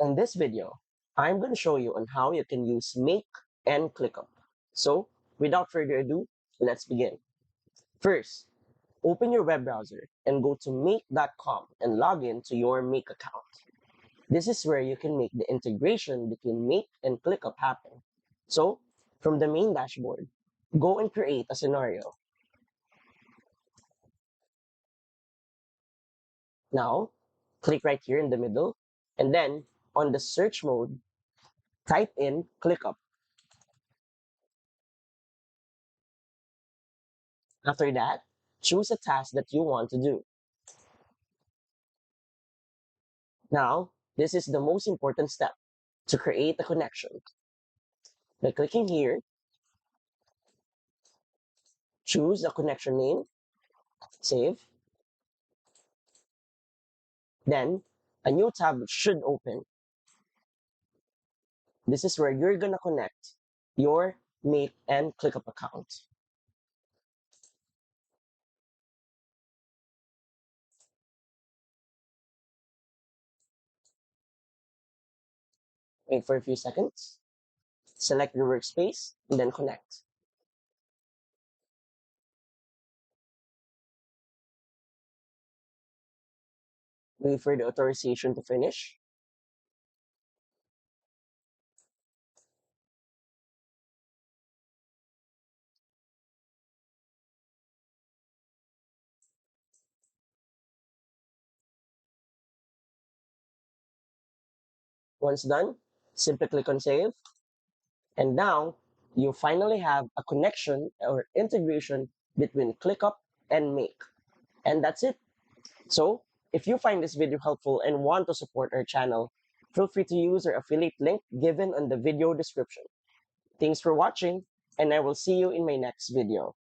In this video, I'm going to show you on how you can use Make and ClickUp. So, without further ado, let's begin. First, open your web browser and go to make.com and log in to your Make account. This is where you can make the integration between Make and ClickUp happen. So, from the main dashboard, go and create a scenario. Now, click right here in the middle, and then on the search mode, type in ClickUp. After that, choose a task that you want to do. Now, this is the most important step to create a connection. By clicking here, choose a connection name, save, then a new tab should open. This is where you're gonna connect your Make and ClickUp account. Wait for a few seconds, select your workspace, and then connect. Wait for the authorization to finish. Once done, simply click on save. And now you finally have a connection or integration between ClickUp and Make. And that's it. So if you find this video helpful and want to support our channel, feel free to use our affiliate link given on the video description. Thanks for watching, and I will see you in my next video.